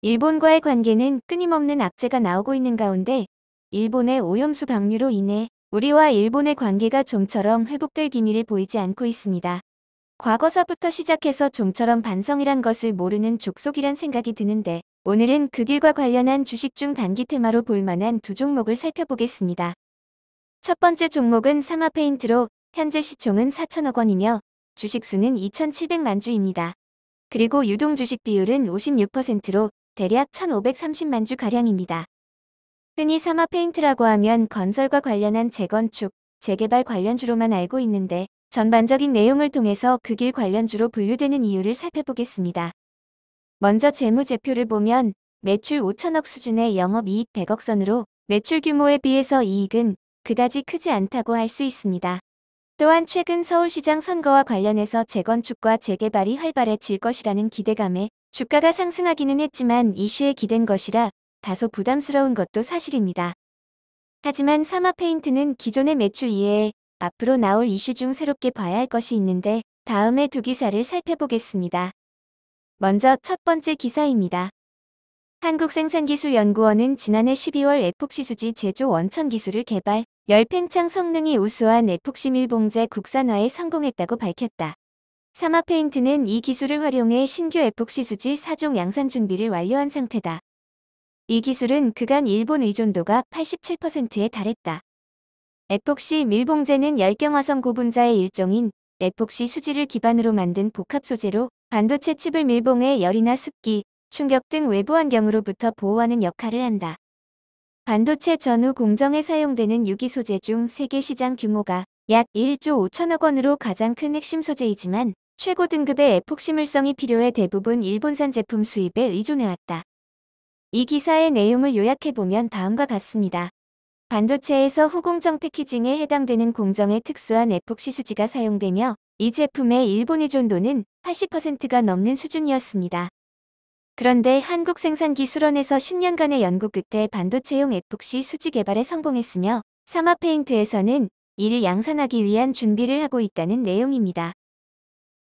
일본과의 관계는 끊임없는 악재가 나오고 있는 가운데 일본의 오염수 방류로 인해 우리와 일본의 관계가 좀처럼 회복될 기미를 보이지 않고 있습니다. 과거사부터 시작해서 좀처럼 반성이란 것을 모르는 족속이란 생각이 드는데 오늘은 그 길과 관련한 주식 중 단기 테마로 볼만한 두 종목을 살펴보겠습니다. 첫 번째 종목은 사마페인트로 현재 시총은 4천억 원이며 주식수는 2,700만 주입니다. 그리고 유동 주식 비율은 56%로 대략 1,530만 주가량입니다. 흔히 사마페인트라고 하면 건설과 관련한 재건축, 재개발 관련주로만 알고 있는데 전반적인 내용을 통해서 그 길 관련주로 분류되는 이유를 살펴보겠습니다. 먼저 재무제표를 보면 매출 5천억 수준의 영업이익 100억 선으로 매출 규모에 비해서 이익은 그다지 크지 않다고 할 수 있습니다. 또한 최근 서울시장 선거와 관련해서 재건축과 재개발이 활발해질 것이라는 기대감에 주가가 상승하기는 했지만 이슈에 기댄 것이라 다소 부담스러운 것도 사실입니다. 하지만 사마페인트는 기존의 매출 이외에 앞으로 나올 이슈 중 새롭게 봐야 할 것이 있는데 다음에 두 기사를 살펴보겠습니다. 먼저 첫 번째 기사입니다. 한국생산기술연구원은 지난해 12월 에폭시 수지 제조 원천 기술을 개발, 열팽창 성능이 우수한 에폭시 밀봉제 국산화에 성공했다고 밝혔다. 사마페인트는 이 기술을 활용해 신규 에폭시 수지 4종 양산 준비를 완료한 상태다. 이 기술은 그간 일본 의존도가 87%에 달했다. 에폭시 밀봉제는 열경화성 고분자의 일종인 에폭시 수지를 기반으로 만든 복합 소재로 반도체 칩을 밀봉해 열이나 습기, 충격 등 외부 환경으로부터 보호하는 역할을 한다. 반도체 전후 공정에 사용되는 유기 소재 중 세계 시장 규모가 약 1조 5천억 원으로 가장 큰 핵심 소재이지만 최고 등급의 에폭시 물성이 필요해 대부분 일본산 제품 수입에 의존해왔다. 이 기사의 내용을 요약해보면 다음과 같습니다. 반도체에서 후공정 패키징에 해당되는 공정의 특수한 에폭시 수지가 사용되며 이 제품의 일본 의존도는 80%가 넘는 수준이었습니다. 그런데 한국생산기술원에서 10년간의 연구 끝에 반도체용 에폭시 수지 개발에 성공했으며 사마페인트에서는 이를 양산하기 위한 준비를 하고 있다는 내용입니다.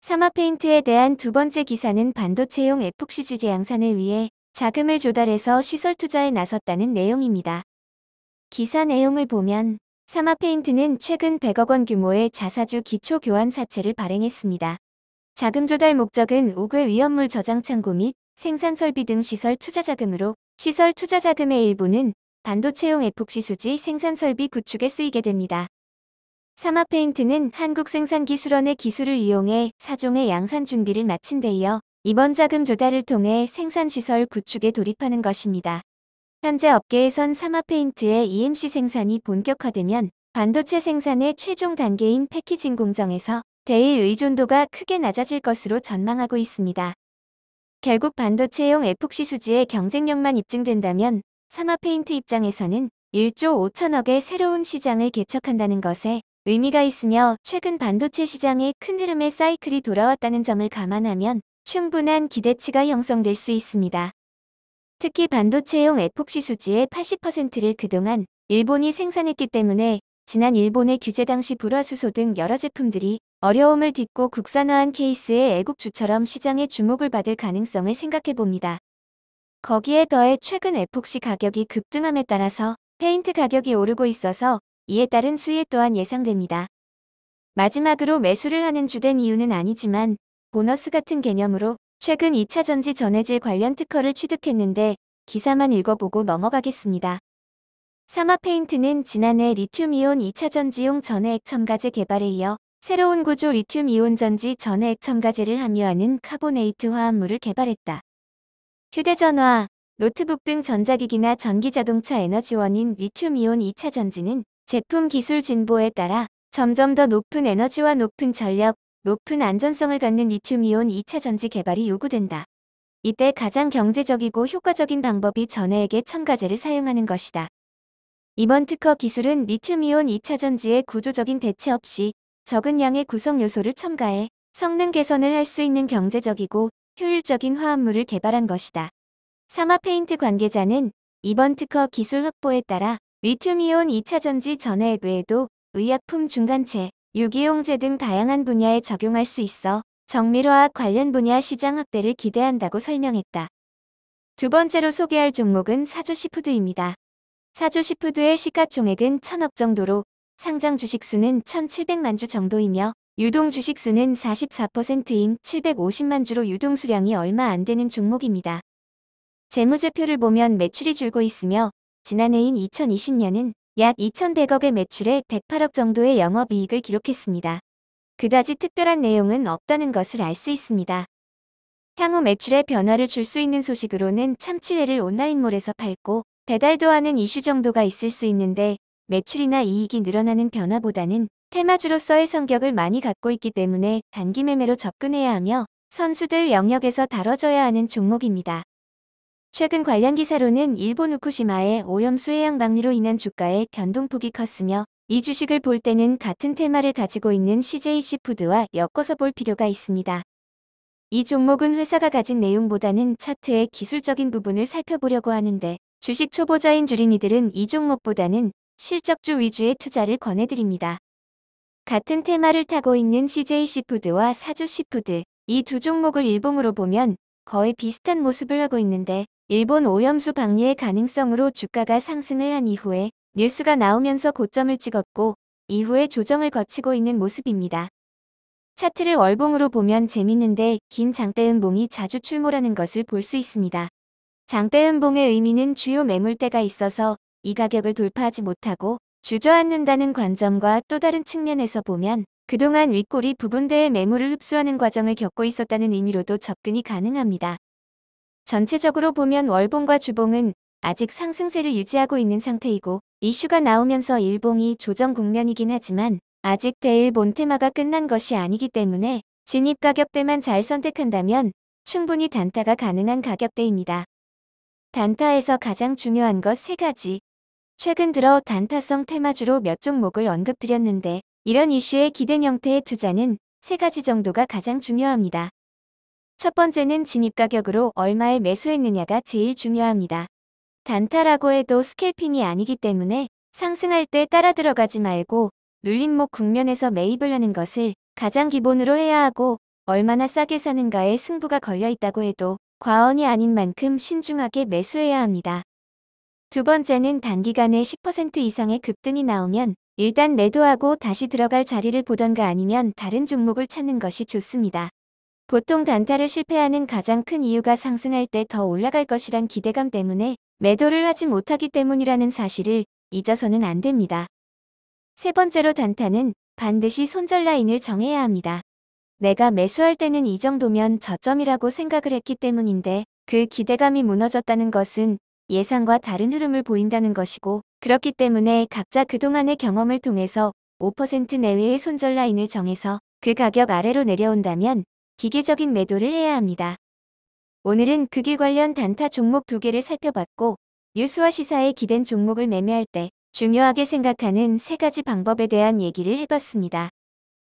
사마페인트에 대한 두 번째 기사는 반도체용 에폭시 수지 양산을 위해 자금을 조달해서 시설 투자에 나섰다는 내용입니다. 기사 내용을 보면 사마페인트는 최근 100억 원 규모의 자사주 기초 교환 사채를 발행했습니다. 자금 조달 목적은 우괴 위험물 저장 창고 및 생산 설비 등 시설 투자 자금으로 시설 투자 자금의 일부는 반도체용 에폭시 수지 생산 설비 구축에 쓰이게 됩니다. 사마페인트는 한국생산기술원의 기술을 이용해 4종의 양산 준비를 마친 데 이어 이번 자금 조달을 통해 생산시설 구축에 돌입하는 것입니다. 현재 업계에선 사마페인트의 EMC 생산이 본격화되면 반도체 생산의 최종 단계인 패키징 공정에서 대일 의존도가 크게 낮아질 것으로 전망하고 있습니다. 결국 반도체용 에폭시 수지의 경쟁력만 입증된다면 사마페인트 입장에서는 1조 5천억의 새로운 시장을 개척한다는 것에 의미가 있으며 최근 반도체 시장의 큰 흐름의 사이클이 돌아왔다는 점을 감안하면 충분한 기대치가 형성될 수 있습니다. 특히 반도체용 에폭시 수지의 80%를 그동안 일본이 생산했기 때문에 지난 일본의 규제 당시 불화수소 등 여러 제품들이 어려움을 딛고 국산화한 케이스의 애국주처럼 시장의 주목을 받을 가능성을 생각해봅니다. 거기에 더해 최근 에폭시 가격이 급등함에 따라서 페인트 가격이 오르고 있어서 이에 따른 수혜 또한 예상됩니다. 마지막으로 매수를 하는 주된 이유는 아니지만 보너스 같은 개념으로 최근 2차 전지 전해질 관련 특허를 취득했는데 기사만 읽어보고 넘어가겠습니다. 사마페인트는 지난해 리튬이온 2차 전지용 전해액 첨가제 개발에 이어 새로운 구조 리튬이온 전지 전해액 첨가제를 함유하는 카보네이트 화합물을 개발했다. 휴대전화, 노트북 등 전자기기나 전기자동차 에너지원인 리튬이온 2차 전지는 제품 기술 진보에 따라 점점 더 높은 에너지와 높은 전력, 높은 안전성을 갖는 리튬이온 2차 전지 개발이 요구된다. 이때 가장 경제적이고 효과적인 방법이 전해액의 첨가제를 사용하는 것이다. 이번 특허 기술은 리튬이온 2차 전지의 구조적인 대체 없이 적은 양의 구성 요소를 첨가해 성능 개선을 할 수 있는 경제적이고 효율적인 화합물을 개발한 것이다. 사마페인트 관계자는 이번 특허 기술 확보에 따라 리튬이온 2차 전지 전해액 외에도 의약품 중간체, 유기용제 등 다양한 분야에 적용할 수 있어 정밀화학 관련 분야 시장 확대를 기대한다고 설명했다. 두 번째로 소개할 종목은 사조시푸드입니다. 사조시푸드의 시가총액은 1,000억 정도로 상장 주식수는 1,700만 주 정도이며 유동 주식수는 44%인 750만 주로 유동수량이 얼마 안 되는 종목입니다. 재무제표를 보면 매출이 줄고 있으며 지난해인 2020년은 약 2,100억의 매출에 108억 정도의 영업이익을 기록했습니다. 그다지 특별한 내용은 없다는 것을 알 수 있습니다. 향후 매출에 변화를 줄 수 있는 소식으로는 참치회를 온라인몰에서 팔고 배달도 하는 이슈 정도가 있을 수 있는데 매출이나 이익이 늘어나는 변화보다는 테마주로서의 성격을 많이 갖고 있기 때문에 단기 매매로 접근해야 하며 선수들 영역에서 다뤄져야 하는 종목입니다. 최근 관련 기사로는 일본 후쿠시마의 오염수 해양 방류로 인한 주가의 변동폭이 컸으며 이 주식을 볼 때는 같은 테마를 가지고 있는 CJ시푸드와 엮어서 볼 필요가 있습니다. 이 종목은 회사가 가진 내용보다는 차트의 기술적인 부분을 살펴보려고 하는데 주식 초보자인 주린이들은 이 종목보다는 실적주 위주의 투자를 권해드립니다. 같은 테마를 타고 있는 CJ시푸드와 사조시푸드, 이 두 종목을 일봉으로 보면 거의 비슷한 모습을 하고 있는데 일본 오염수 방류의 가능성으로 주가가 상승을 한 이후에 뉴스가 나오면서 고점을 찍었고 이후에 조정을 거치고 있는 모습입니다. 차트를 월봉으로 보면 재밌는데 긴 장대음봉이 자주 출몰하는 것을 볼 수 있습니다. 장대음봉의 의미는 주요 매물대가 있어서 이 가격을 돌파하지 못하고 주저앉는다는 관점과 또 다른 측면에서 보면 그동안 윗꼬리 부분대의 매물을 흡수하는 과정을 겪고 있었다는 의미로도 접근이 가능합니다. 전체적으로 보면 월봉과 주봉은 아직 상승세를 유지하고 있는 상태이고 이슈가 나오면서 일봉이 조정 국면이긴 하지만 아직 대일 본테마가 끝난 것이 아니기 때문에 진입 가격대만 잘 선택한다면 충분히 단타가 가능한 가격대입니다. 단타에서 가장 중요한 것 3가지. 최근 들어 단타성 테마주로 몇 종목을 언급드렸는데 이런 이슈에 기댄 형태의 투자는 3가지 정도가 가장 중요합니다. 첫 번째는 진입 가격으로 얼마에 매수했느냐가 제일 중요합니다. 단타라고 해도 스캘핑이 아니기 때문에 상승할 때 따라 들어가지 말고 눌림목 국면에서 매입을 하는 것을 가장 기본으로 해야 하고 얼마나 싸게 사는가에 승부가 걸려 있다고 해도 과언이 아닌 만큼 신중하게 매수해야 합니다. 두 번째는 단기간에 10% 이상의 급등이 나오면 일단 매도하고 다시 들어갈 자리를 보던가 아니면 다른 종목을 찾는 것이 좋습니다. 보통 단타를 실패하는 가장 큰 이유가 상승할 때 더 올라갈 것이란 기대감 때문에 매도를 하지 못하기 때문이라는 사실을 잊어서는 안 됩니다. 세 번째로 단타는 반드시 손절 라인을 정해야 합니다. 내가 매수할 때는 이 정도면 저점이라고 생각을 했기 때문인데 그 기대감이 무너졌다는 것은 예상과 다른 흐름을 보인다는 것이고 그렇기 때문에 각자 그동안의 경험을 통해서 5% 내외의 손절 라인을 정해서 그 가격 아래로 내려온다면 기계적인 매도를 해야 합니다. 오늘은 그 길 관련 단타 종목 2개를 살펴봤고 뉴스와 시사에 기댄 종목을 매매할 때 중요하게 생각하는 3가지 방법에 대한 얘기를 해봤습니다.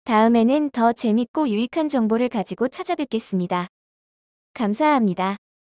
다음에는 더 재밌고 유익한 정보를 가지고 찾아뵙겠습니다. 감사합니다.